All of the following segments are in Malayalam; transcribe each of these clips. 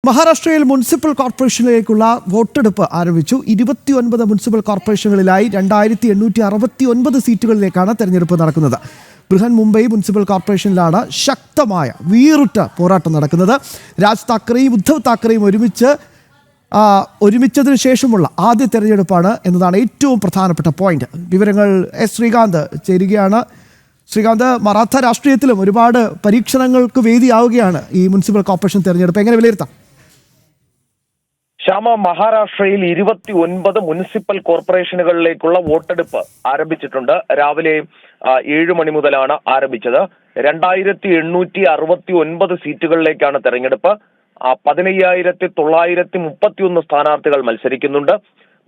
മഹാരാഷ്ട്രയിൽ മുനിസിപ്പൽ കോർപ്പറേഷനിലേക്കുള്ള വോട്ടെടുപ്പ് ആരംഭിച്ചു. 29 മുനിസിപ്പൽ കോർപ്പറേഷനുകളിലായി 2869 സീറ്റുകളിലേക്കാണ് തെരഞ്ഞെടുപ്പ് നടക്കുന്നത്. ബൃഹൻ മുംബൈ മുനിസിപ്പൽ കോർപ്പറേഷനിലാണ് ശക്തമായ വീറുറ്റ പോരാട്ടം നടക്കുന്നത്. രാജ് താക്കറെയും ഉദ്ധവ് താക്കറെയും ഒരുമിച്ചതിനു ശേഷമുള്ള ആദ്യ തെരഞ്ഞെടുപ്പാണ് എന്നതാണ് ഏറ്റവും പ്രധാനപ്പെട്ട പോയിന്റ്. വിവരങ്ങൾ ശ്രീകാന്ത് ചേരുകയാണ്. ശ്രീകാന്ത്, മറാത്ത രാഷ്ട്രീയത്തിലും ഒരുപാട് പരീക്ഷണങ്ങൾക്ക് വേദിയാവുകയാണ് ഈ മുനിസിപ്പൽ കോർപ്പറേഷൻ തെരഞ്ഞെടുപ്പ്. എങ്ങനെ വിലയിരുത്താം? ശ്യാമ, മഹാരാഷ്ട്രയിൽ 29 മുനിസിപ്പൽ കോർപ്പറേഷനുകളിലേക്കുള്ള വോട്ടെടുപ്പ് ആരംഭിച്ചിട്ടുണ്ട്. രാവിലെ 7 മണി മുതലാണ് ആരംഭിച്ചത്. 2869 സീറ്റുകളിലേക്കാണ് തെരഞ്ഞെടുപ്പ്. 15,931 സ്ഥാനാർത്ഥികൾ മത്സരിക്കുന്നുണ്ട്.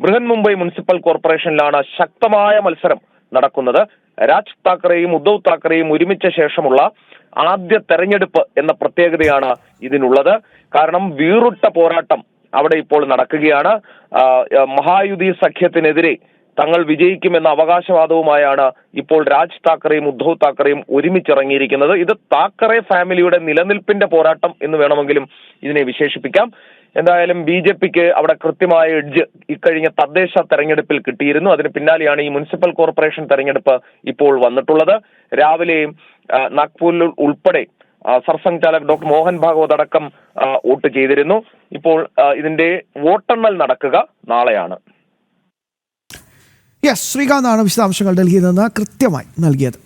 ബൃഹൻ മുംബൈ മുനിസിപ്പൽ കോർപ്പറേഷനിലാണ് ശക്തമായ മത്സരം നടക്കുന്നത്. രാജ് താക്കറെയും ഉദ്ധവ് താക്കറെയും ഒരുമിച്ച ശേഷമുള്ള ആദ്യ തെരഞ്ഞെടുപ്പ് എന്ന പ്രത്യേകതയാണ് ഇതിനുള്ളത്. കാരണം വീറുട്ട പോരാട്ടം അവിടെ ഇപ്പോൾ നടക്കുകയാണ്. മഹായുതി സഖ്യത്തിനെതിരെ തങ്ങൾ വിജയിക്കുമെന്ന അവകാശവാദവുമായാണ് ഇപ്പോൾ രാജ് താക്കറെയും ഉദ്ധവ് താക്കറെയും ഒരുമിച്ചിറങ്ങിയിരിക്കുന്നത്. ഇത് താക്കറെ ഫാമിലിയുടെ നിലനിൽപ്പിന്റെ പോരാട്ടം എന്ന് വേണമെങ്കിലും ഇതിനെ വിശേഷിപ്പിക്കാം. എന്തായാലും BJPക്ക് അവിടെ കൃത്യമായ എഡ്ജ് ഇക്കഴിഞ്ഞ തദ്ദേശ തെരഞ്ഞെടുപ്പിൽ കിട്ടിയിരുന്നു. അതിന് പിന്നാലെയാണ് ഈ മുനിസിപ്പൽ കോർപ്പറേഷൻ തെരഞ്ഞെടുപ്പ് ഇപ്പോൾ വന്നിട്ടുള്ളത്. രാവിലെ നാഗ്പൂരിൽ ഉൾപ്പെടെ സർസംഘ് ചാലക് ഡോക്ടർ മോഹൻ ഭാഗവത് അടക്കം വോട്ട് ചെയ്തിരുന്നു. ഇപ്പോൾ ഇതിന്റെ വോട്ടെണ്ണൽ നടക്കുക നാളെയാണ്. ശ്രീകാന്താണ് വിശദാംശങ്ങൾ ഡൽഹിയിൽ നിന്ന് കൃത്യമായി നൽകിയത്.